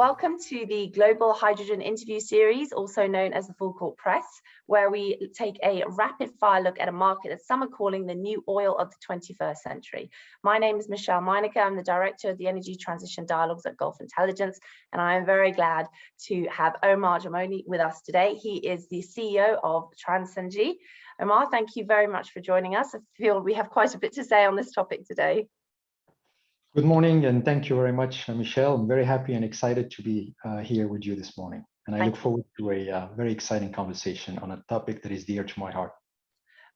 Welcome to the Global Hydrogen Interview Series, also known as the Full Court Press, where we take a rapid fire look at a market that some are calling the new oil of the 21st century. My name is 𝗕𝗃𝗂𝗏. I'm the director of the Energy Transition Dialogues at Gulf Intelligence, and I am very glad to have 𝗕𝗃𝗄𝗏 with us today. He is the CEO of 𝗕𝗃𝗃𝗏𝗏. Omar, thank you very much for joining us. I feel we have quite a bit to say on this topic today. Good morning, and thank you very much, Michelle. I'm very happy and excited to be here with you this morning. And I look forward to a very exciting conversation on a topic that is dear to my heart.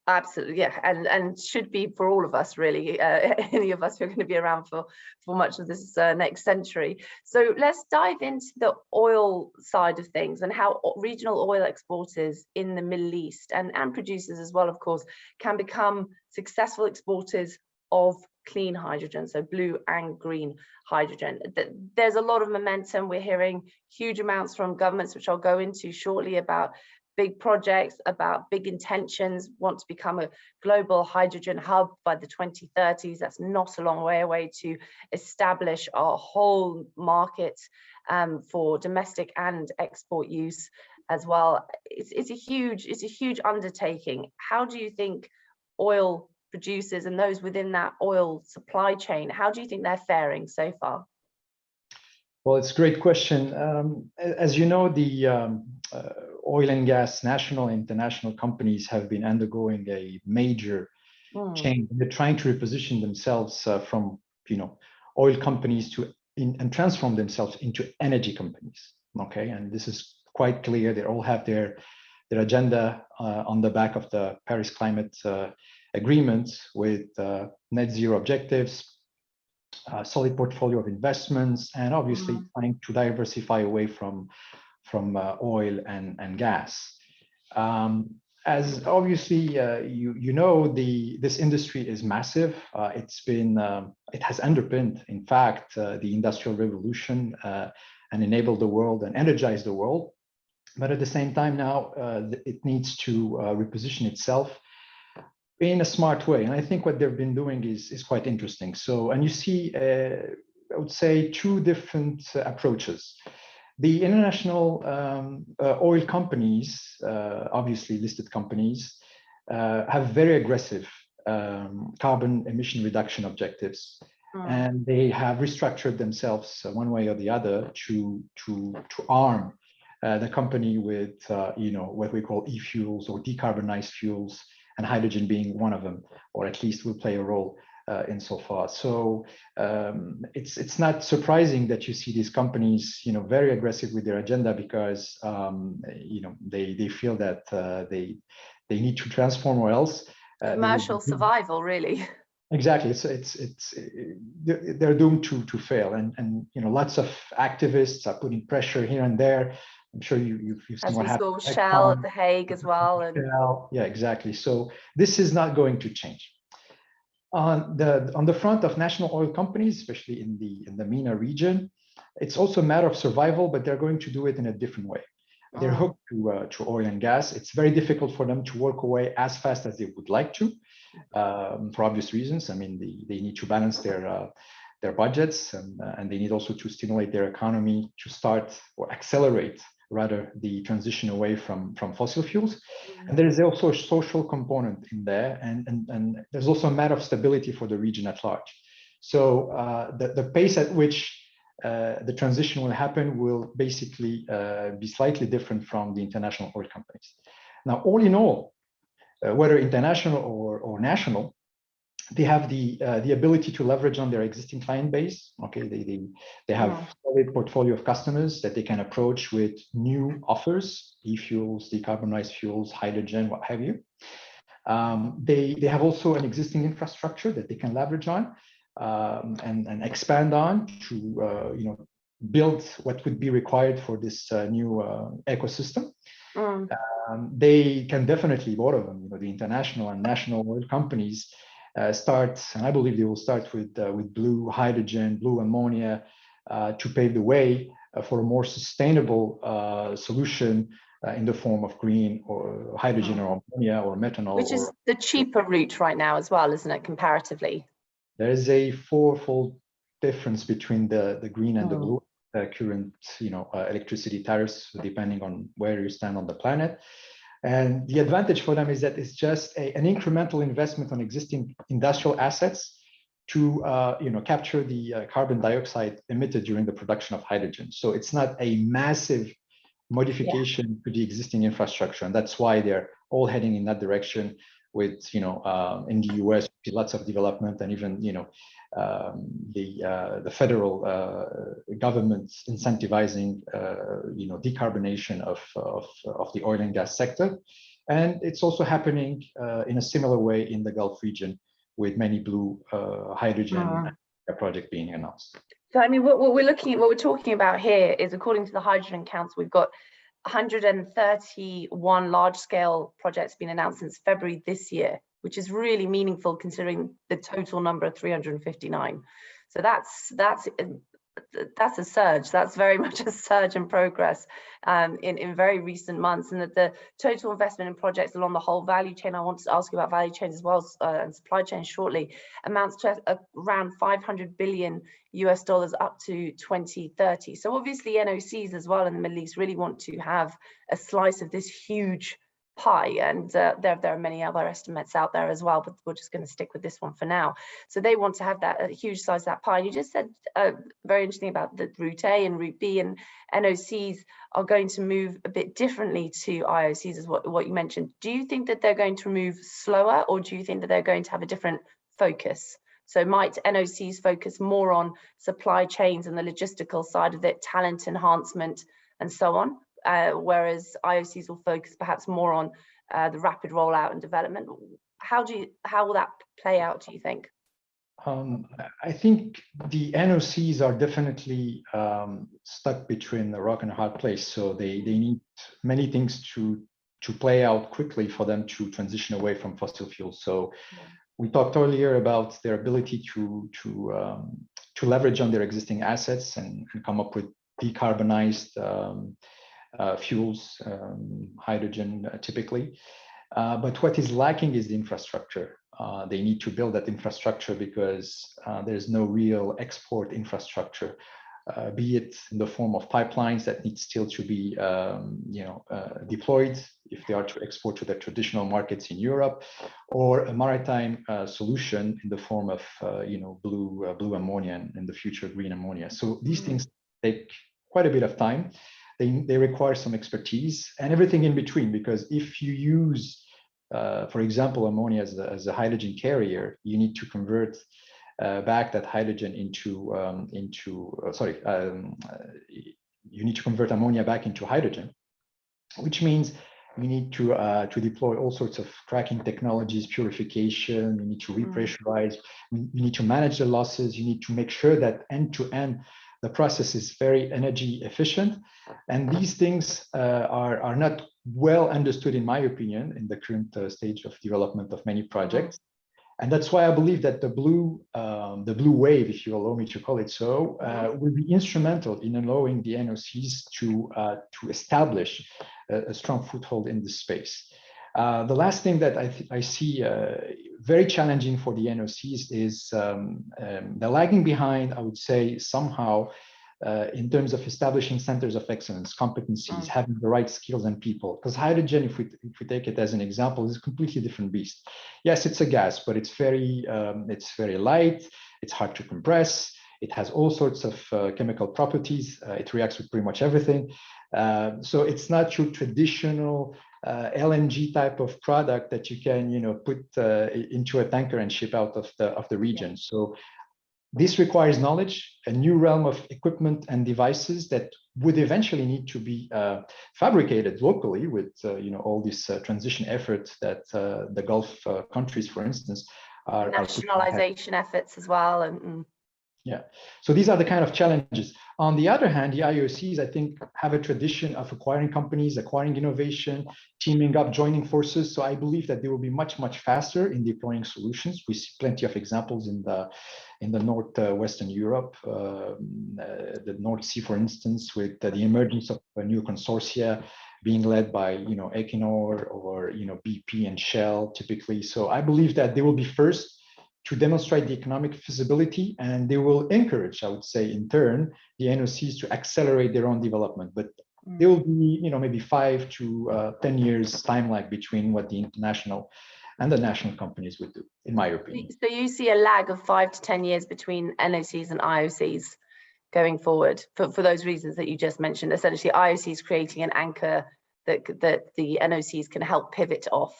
Absolutely, yeah, and should be for all of us, really, any of us who are going to be around for much of this next century. So let's dive into the oil side of things and how regional oil exporters in the Middle East and producers as well, of course, can become successful exporters of clean hydrogen, so blue and green hydrogen. There's a lot of momentum. We're hearing huge amounts from governments, which I'll go into shortly, about big projects, about big intentions, want to become a global hydrogen hub by the 2030s. That's not a long way away to establish our whole market for domestic and export use as well. It's a huge undertaking. How do you think oil producers and those within that oil supply chain, how do you think they're faring so far? Well, it's a great question. As you know, the oil and gas national and international companies have been undergoing a major change. They're trying to reposition themselves from oil companies and transform themselves into energy companies. Okay, and this is quite clear. They all have their agenda on the back of the Paris Climate Agreement with net zero objectives, solid portfolio of investments, and obviously trying to diversify away from oil and gas. As obviously you know, this industry is massive. It has underpinned, in fact, the Industrial Revolution and enabled the world and energized the world. But at the same time now, it needs to reposition itself in a smart way. And I think what they've been doing is quite interesting. So, and you see, I would say, two different approaches. The international oil companies, obviously listed companies, have very aggressive carbon emission reduction objectives. And they have restructured themselves one way or the other to arm the company with what we call e-fuels or decarbonized fuels, and hydrogen being one of them, or at least will play a role insofar. So it's not surprising that you see these companies, very aggressive with their agenda, because they feel that they need to transform, or else commercial survival, really. Exactly. They're doomed to fail, and lots of activists are putting pressure here and there. I'm sure you've seen what happened. Shell at The Hague as well. Yeah, exactly. So this is not going to change. On the front of national oil companies, especially in the MENA region, it's also a matter of survival, but they're going to do it in a different way. They're hooked to oil and gas. It's very difficult for them to work away as fast as they would like to, for obvious reasons. I mean, they need to balance their budgets, and they need also to stimulate their economy to start or accelerate rather the transition away from fossil fuels. And there is also a social component in there, and there's also a matter of stability for the region at large. So the pace at which the transition will happen will basically be slightly different from the international oil companies. Now, all in all, whether international or national, they have the ability to leverage on their existing client base. Okay, they have a solid portfolio of customers that they can approach with new offers, e-fuels, decarbonized fuels, hydrogen, what have you. They have also an existing infrastructure that they can leverage on and expand on to build what would be required for this new ecosystem. They can definitely, both of them, the international and national oil companies, start, and I believe they will start with blue hydrogen, blue ammonia, to pave the way for a more sustainable solution in the form of green or hydrogen or ammonia or methanol. Which is the cheaper route right now as well, isn't it, comparatively? There is a fourfold difference between the green and the blue. current, electricity tariffs, depending on where you stand on the planet. And the advantage for them is that it's just an incremental investment on existing industrial assets to capture the carbon dioxide emitted during the production of hydrogen. So it's not a massive modification to the existing infrastructure, and that's why they're all heading in that direction. With in the US, lots of development, and even the federal government incentivizing decarbonation of the oil and gas sector, and it's also happening in a similar way in the Gulf region, with many blue hydrogen project being announced. So I mean, what we're talking about here is, according to the Hydrogen Council, we've got 131 large-scale projects being announced since February this year, which is really meaningful considering the total number of 359. So that's a surge. That's very much a surge in progress in very recent months, and that the total investment in projects along the whole value chain, I want to ask you about value chains as well, and supply chains shortly, amounts to around $500 billion up to 2030. So obviously NOCs as well in the Middle East really want to have a slice of this huge pie, and there are many other estimates out there as well, but we're just going to stick with this one for now. So they want to have that a huge size of that pie. And you just said very interesting about the Route A and Route B, and NOCs are going to move a bit differently to IOCs, is what you mentioned. Do you think that they're going to move slower, or do you think that they're going to have a different focus? So might NOCs focus more on supply chains and the logistical side of it, talent enhancement and so on, whereas IOCs will focus perhaps more on the rapid rollout and development? How will that play out, do you think? I think the NOCs are definitely stuck between a rock and a hard place. So they need many things to play out quickly for them to transition away from fossil fuels. So we talked earlier about their ability to leverage on their existing assets and come up with decarbonized fuels, hydrogen typically. But what is lacking is the infrastructure. They need to build that infrastructure because there's no real export infrastructure, be it in the form of pipelines that need still to be deployed if they are to export to their traditional markets in Europe, or a maritime solution in the form of blue ammonia, and in the future green ammonia. So these things take quite a bit of time. They require some expertise and everything in between, because if you use, for example, ammonia as a hydrogen carrier, you need to convert back that hydrogen you need to convert ammonia back into hydrogen, which means you need to deploy all sorts of cracking technologies, purification. You need to repressurize. You need to manage the losses. You need to make sure that end to end the process is very energy efficient, and these things are not well understood, in my opinion, in the current stage of development of many projects. And that's why I believe that the blue wave, if you allow me to call it so, will be instrumental in allowing the NOCs to establish a strong foothold in this space. The last thing that I see very challenging for the NOCs is they're lagging behind, I would say, somehow, in terms of establishing centers of excellence, competencies, having the right skills and people. Because hydrogen, if we take it as an example, is a completely different beast. Yes, it's a gas, but it's very light. It's hard to compress. It has all sorts of chemical properties. It reacts with pretty much everything. So it's not your traditional LNG type of product that you can put into a tanker and ship out of the region. So this requires knowledge, a new realm of equipment and devices that would eventually need to be fabricated locally with all this transition efforts that the Gulf countries, for instance, are nationalization efforts as well. And yeah, so these are the kind of challenges. On the other hand, the IOCs, I think, have a tradition of acquiring companies, acquiring innovation, teaming up, joining forces. So I believe that they will be much, much faster in deploying solutions. We see plenty of examples in the northwestern Europe, the North Sea, for instance, with the emergence of new consortia being led by Equinor or BP and Shell typically. So I believe that they will be first to demonstrate the economic feasibility, and they will encourage, I would say, in turn, the NOCs to accelerate their own development. But there will be, maybe 5 to 10 years time lag between what the international and the national companies would do, in my opinion. So you see a lag of 5 to 10 years between NOCs and IOCs going forward for those reasons that you just mentioned. Essentially, IOCs creating an anchor that the NOCs can help pivot off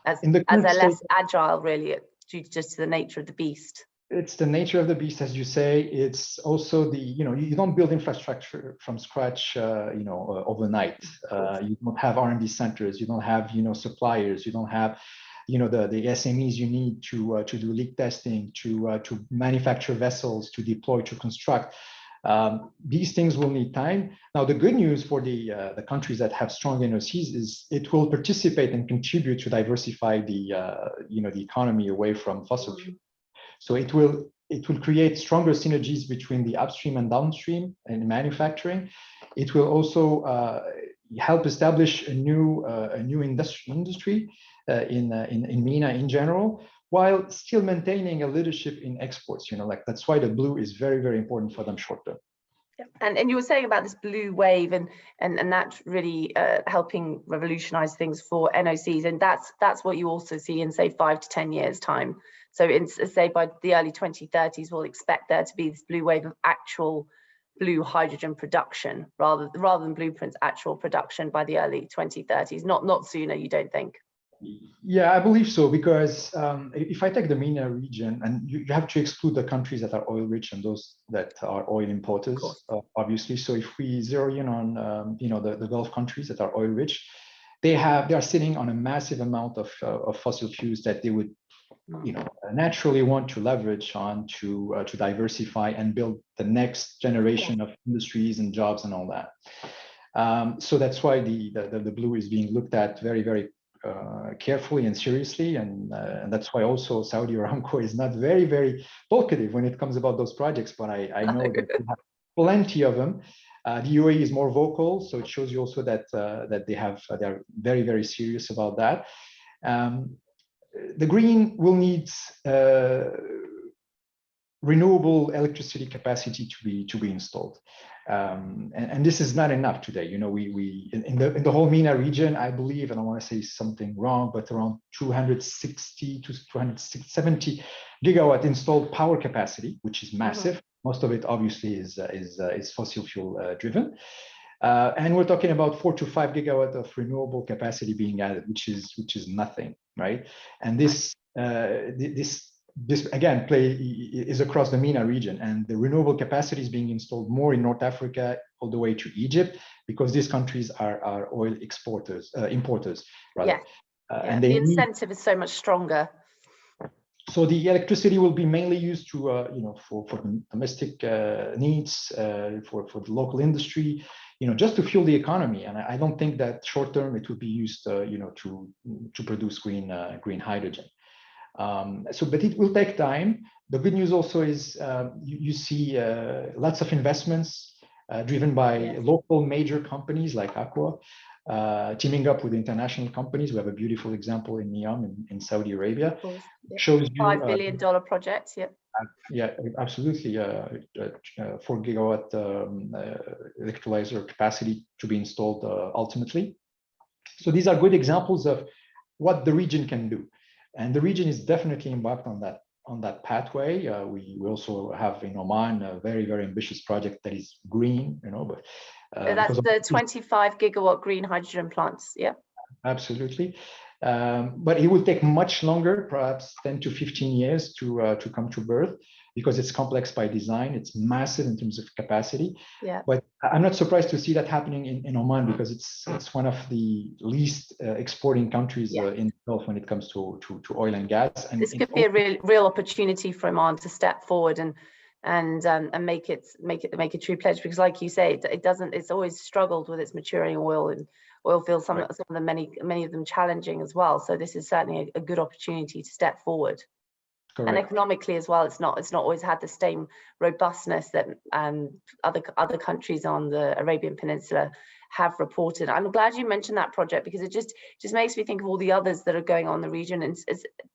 as they're less agile, really, due to just the nature of the beast. It's the nature of the beast, as you say. It's also the, you don't build infrastructure from scratch, overnight. You don't have R&D centers, you don't have, suppliers, you don't have, the SMEs you need to do leak testing, to manufacture vessels, to deploy, to construct. These things will need time. Now, the good news for the countries that have strong NOCs is it will participate and contribute to diversify the economy away from fossil fuel. So it will create stronger synergies between the upstream and downstream in manufacturing. It will also help establish a new industry in MENA in general, while still maintaining a leadership in exports. That's why the blue is very, very important for them short term. And you were saying about this blue wave and that really helping revolutionize things for NOCs, and that's what you also see in, say, 5 to 10 years time. So in, say, by the early 2030s, we'll expect there to be this blue wave of actual blue hydrogen production rather than blueprints, actual production by the early 2030s, not sooner, you don't think? Yeah, I believe so, because if I take the MENA region, and you have to exclude the countries that are oil rich and those that are oil importers, obviously. So if we zero in on the Gulf countries that are oil rich, they are sitting on a massive amount of fossil fuels that they would naturally want to leverage on to diversify and build the next generation of industries and jobs and all that. So that's why the blue is being looked at very, very carefully and seriously, and that's why also Saudi Aramco is not very, very talkative when it comes about those projects, but I know that we have plenty of them. The UAE is more vocal, so it shows you also that they're very, very serious about that. The green will need renewable electricity capacity to be installed, and this is not enough today. We in the whole MENA region, I believe, and I want to say something wrong, but around 260 to 270 gigawatt installed power capacity, which is massive. Most of it obviously is fossil fuel driven. And we're talking about 4 to 5 gigawatt of renewable capacity being added, which is nothing, right? And this again is across the MENA region, and the renewable capacity is being installed more in North Africa all the way to Egypt, because these countries are oil importers, rather. Yeah. And the incentive is so much stronger. So the electricity will be mainly used to, for domestic needs, for the local industry, just to fuel the economy. And I don't think that short term it will be used, to produce green hydrogen. But it will take time. The good news also is you see lots of investments driven by local major companies like Aqua, teaming up with international companies. We have a beautiful example in NEOM in Saudi Arabia. Shows you $5 billion project. Yeah, absolutely. 4 gigawatt electrolyzer capacity to be installed ultimately. So these are good examples of what the region can do, and the region is definitely embarked on that pathway. We also have in Oman a very, very ambitious project that is green, but that's the 25 gigawatt green hydrogen plants. Yeah, absolutely. But it will take much longer, perhaps 10 to 15 years to come to birth, because it's complex by design. It's massive in terms of capacity. Yeah. But I'm not surprised to see that happening in Oman, because it's one of the least exporting countries in the Gulf when it comes to oil and gas. And this could be a real opportunity for Oman to step forward and make it a true pledge, because, like you say, it's always struggled with its maturing oil fields. Some of them, many of them challenging as well. So this is certainly a good opportunity to step forward. Correct. And economically as well, it's not always had the same robustness that other countries on the Arabian Peninsula have reported. I'm glad you mentioned that project, because it just makes me think of all the others that are going on in the region. And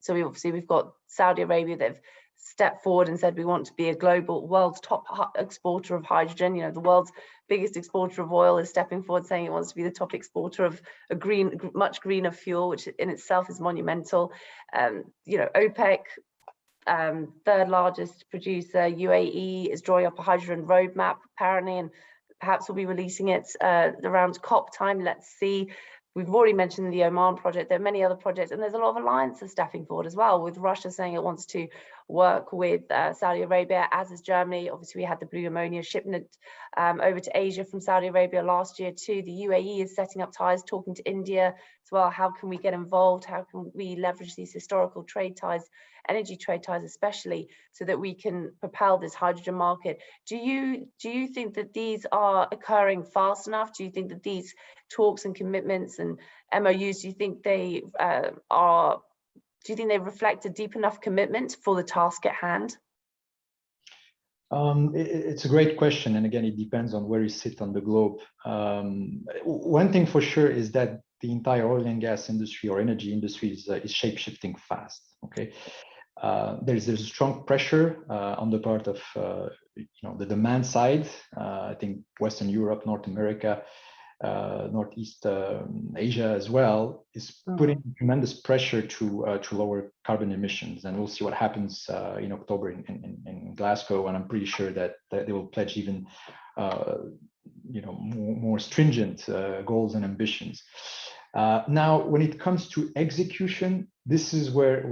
so we've got Saudi Arabia that have stepped forward and said we want to be a global world's top exporter of hydrogen. You know, the world's biggest exporter of oil is stepping forward saying it wants to be the top exporter of a much greener fuel, which in itself is monumental. You know, OPEC, third largest producer, UAE, is drawing up a hydrogen roadmap apparently, and perhaps we'll be releasing it around COP time. Let's see. We've already mentioned the Oman project. There are many other projects, and there's a lot of alliances stepping forward as well, with Russia saying it wants to work with Saudi Arabia, as is Germany. Obviously, we had the blue ammonia shipment over to Asia from Saudi Arabia last year too. The UAE is setting up ties, talking to India as well. How can we get involved? How can we leverage these historical trade ties, energy trade ties especially, so that we can propel this hydrogen market? Do you think that these are occurring fast enough? Do you think that these talks and commitments and MOUs, do you think they reflect a deep enough commitment for the task at hand? It's a great question, and again, it depends on where you sit on the globe. One thing for sure is that the entire oil and gas industry or energy industry is shape-shifting fast. Okay, there's a strong pressure on the part of the demand side. I think Western Europe, North America, Northeast Asia as well is putting tremendous pressure to lower carbon emissions, and we'll see what happens in October in Glasgow, and I'm pretty sure that they will pledge even more stringent goals and ambitions. Now, when it comes to execution, this is where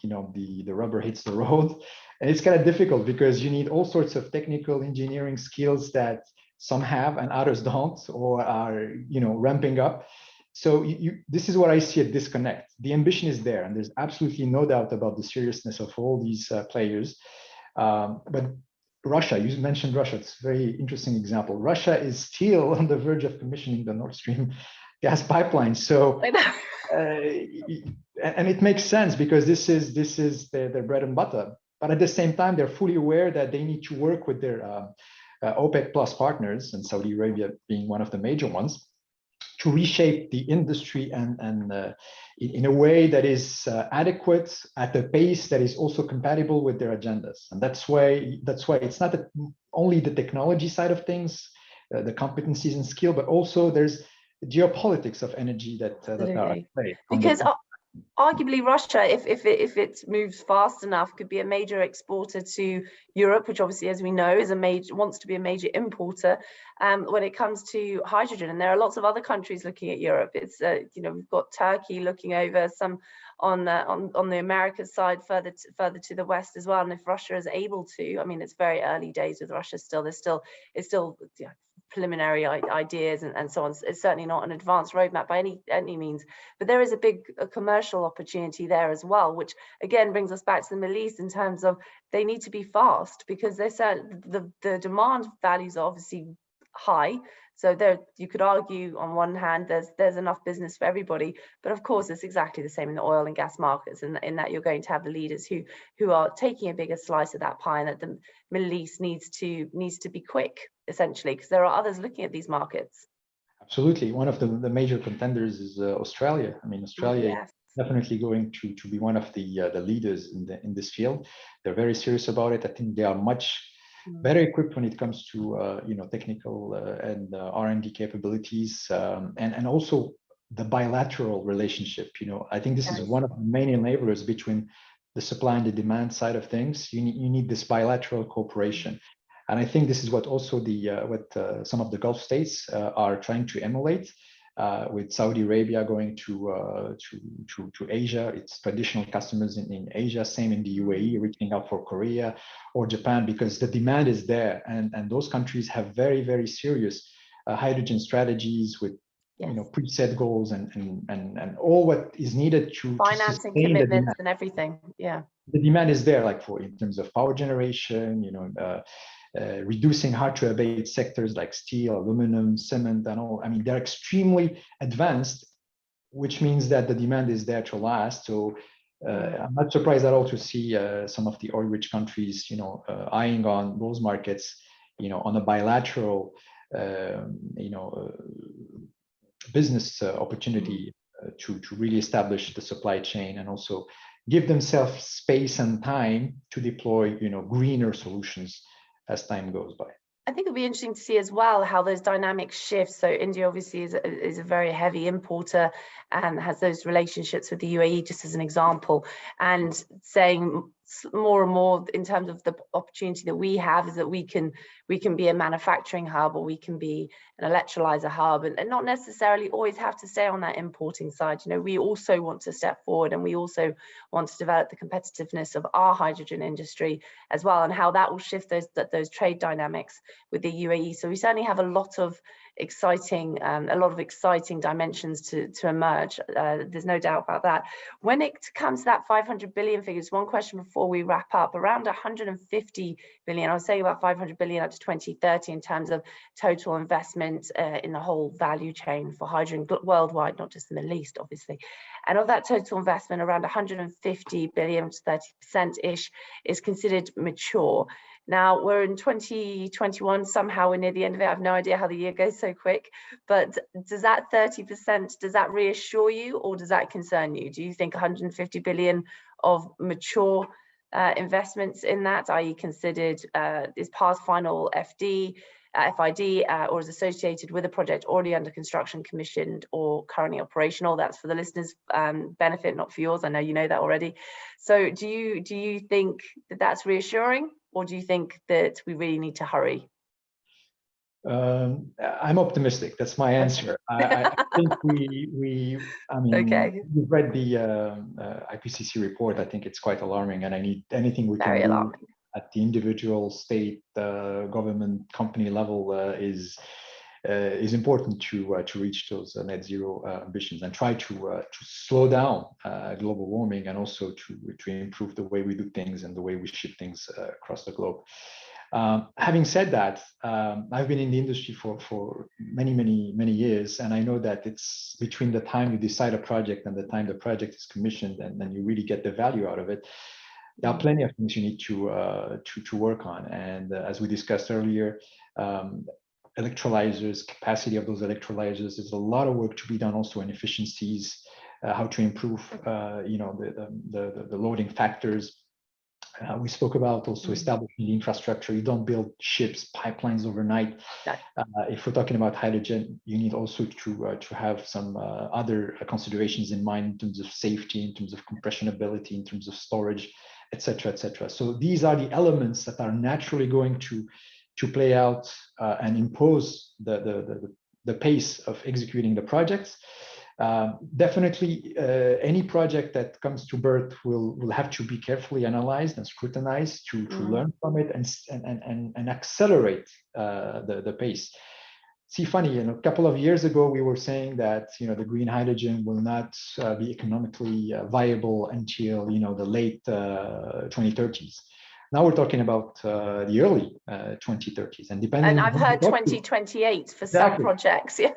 the rubber hits the road, and it's kind of difficult because you need all sorts of technical engineering skills that some have and others don't, or are ramping up. So this is what I see a disconnect. The ambition is there, and there's absolutely no doubt about the seriousness of all these players. But Russia, you mentioned Russia, it's a very interesting example. Russia is still on the verge of commissioning the Nord Stream gas pipeline. So, and it makes sense because this is their bread and butter. But at the same time, they're fully aware that they need to work with their OPEC plus partners, and Saudi Arabia being one of the major ones, to reshape the industry and in a way that is adequate at a pace that is also compatible with their agendas. And that's why it's not only the technology side of things, the competencies and skill, but also there's the geopolitics of energy that are at play. Because arguably Russia, if it moves fast enough, could be a major exporter to Europe, which obviously, as we know, wants to be a major importer when it comes to hydrogen. And there are lots of other countries looking at Europe. It's we've got Turkey looking over, some on the Americas side, further to the west as well. And if Russia is able to, I mean, it's very early days with Russia still. It's still preliminary ideas and so on. It's certainly not an advanced roadmap by any means, but there is a big commercial opportunity there as well, which again brings us back to the Middle East in terms of they need to be fast, because the demand values are obviously high. So there, you could argue on one hand there's enough business for everybody, but of course it's exactly the same in the oil and gas markets, in that you're going to have the leaders who are taking a bigger slice of that pie, and that the Middle East needs to be quick, essentially, because there are others looking at these markets. Absolutely. One of the major contenders is Australia. I mean, Australia is definitely going to be one of the leaders in this field. They're very serious about it. I think they are much better equipped when it comes to technical and R&D capabilities, and also the bilateral relationship. I think this is one of the main enablers between the supply and the demand side of things. You need this bilateral cooperation, and I think this is what also some of the Gulf states are trying to emulate. With Saudi Arabia going to Asia, its traditional customers in Asia, same in the UAE, reaching out for Korea or Japan, because the demand is there, and those countries have very, very serious hydrogen strategies with preset goals and all what is needed to financing commitments and everything. Yeah, the demand is there, like in terms of power generation, reducing hard-to-abate sectors like steel, aluminum, cement, and all. I mean, they're extremely advanced, which means that the demand is there to last. So I'm not surprised at all to see some of the oil-rich countries, eyeing on those markets, on a bilateral, business opportunity to really establish the supply chain and also give themselves space and time to deploy, greener solutions as time goes by. I think it'll be interesting to see as well how those dynamics shift. So India obviously is a very heavy importer and has those relationships with the UAE, just as an example, and saying more and more in terms of the opportunity that we have is that we can be a manufacturing hub, or we can be an electrolyzer hub, and not necessarily always have to stay on that importing side. We also want to step forward, and we also want to develop the competitiveness of our hydrogen industry as well, and how that will shift those trade dynamics with the UAE. So we certainly have a lot of exciting dimensions to emerge. There's no doubt about that. When it comes to that 500 billion figures, one question before we wrap up: around 150 billion, I was saying about 500 billion up to 2030 in terms of total investment in the whole value chain for hydrogen worldwide, not just the Middle East, obviously. And of that total investment, around 150 billion to 30%-ish is considered mature. Now we're in 2021, somehow we're near the end of it. I have no idea how the year goes so quick, but does that 30%, does that reassure you, or does that concern you? Do you think 150 billion of mature investments in that, i.e. considered, is past final FID, or is associated with a project already under construction, commissioned, or currently operational? That's for the listeners' benefit, not for yours. I know you know that already. So do you think that that's reassuring, or do you think that we really need to hurry? I'm optimistic. That's my answer. I think we've read the IPCC report. I think it's quite alarming, and I need anything we can do at the individual, state, government, company level is important to reach those net zero ambitions, and try to slow down global warming, and also to improve the way we do things and the way we ship things across the globe. Having said that, I've been in the industry for many years, and I know that it's between the time you decide a project and the time the project is commissioned, and then you really get the value out of it. There are plenty of things you need to work on, and as we discussed earlier, electrolyzers, capacity of those electrolyzers. There's a lot of work to be done also in efficiencies, how to improve, the loading factors. We spoke about also establishing the infrastructure. You don't build ships, pipelines overnight. If we're talking about hydrogen, you need also to have some other considerations in mind in terms of safety, in terms of compression ability, in terms of storage, etc., etc. So these are the elements that are naturally going to play out and impose the pace of executing the projects. Definitely, any project that comes to birth will have to be carefully analyzed and scrutinized to learn from it and accelerate the pace. See, funny, a couple of years ago, we were saying that the green hydrogen will not be economically viable until the late 2030s. Now we're talking about the early 2030s, and depending. And I've heard 2028 for some projects. Yeah.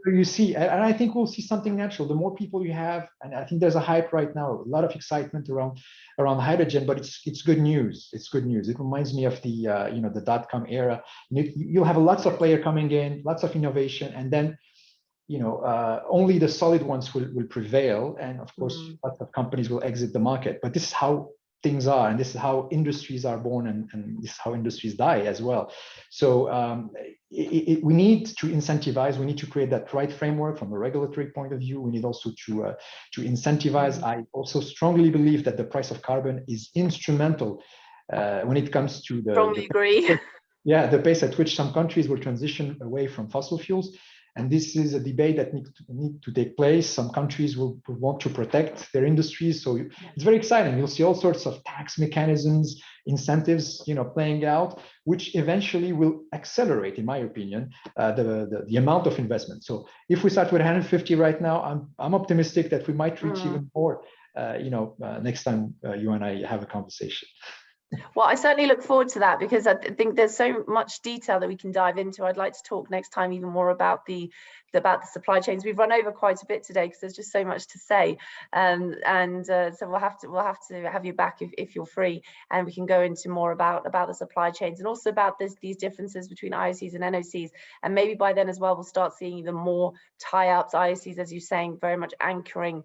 You see, and I think we'll see something natural. The more people you have, and I think there's a hype right now, a lot of excitement around hydrogen, but it's good news. It's good news. It reminds me of the the .com era. You'll have lots of players coming in, lots of innovation, and then only the solid ones will prevail, and of course lots of companies will exit the market. But this is how things are, and this is how industries are born, and this is how industries die as well. So we need to incentivize. We need to create that right framework from a regulatory point of view. We need also to incentivize. I also strongly believe that the price of carbon is instrumental when it comes to strongly agree. Yeah, the pace at which some countries will transition away from fossil fuels. And this is a debate that needs to take place. Some countries will want to protect their industries. So it's very exciting. You'll see all sorts of tax mechanisms, incentives, playing out, which eventually will accelerate, in my opinion, the amount of investment. So if we start with 150 right now, I'm optimistic that we might reach even more, next time you and I have a conversation. Well, I certainly look forward to that, because I think there's so much detail that we can dive into. I'd like to talk next time even more about the about the supply chains. We've run over quite a bit today because there's just so much to say, so we'll have to have you back if you're free, and we can go into more about the supply chains and also about these differences between IOCs and NOCs. And maybe by then as well, we'll start seeing even more tie-ups. IOCs, as you're saying, very much anchoring,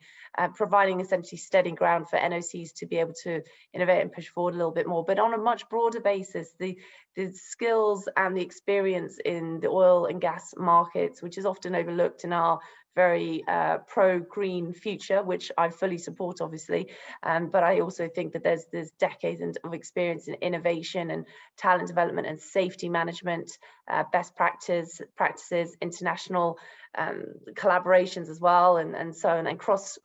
providing essentially steady ground for NOCs to be able to innovate and push forward a little bit more. But on a much broader basis, the skills and the experience in the oil and gas markets, which is often overlooked in our very pro-green future, which I fully support, obviously, but I also think that there's decades of experience in innovation and talent development and safety management, best practices, international collaborations as well, and so on, and cross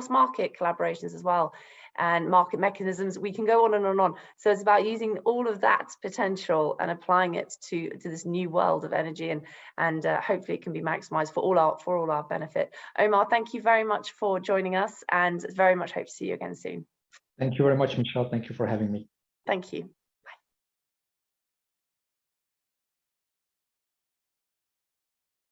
market collaborations as well, and market mechanisms. We can go on and on and on. So it's about using all of that potential and applying it to this new world of energy, and hopefully it can be maximized for all our benefit. Omar, thank you very much for joining us, and very much hope to see you again soon. Thank you very much, Michelle. Thank you for having me. Thank you.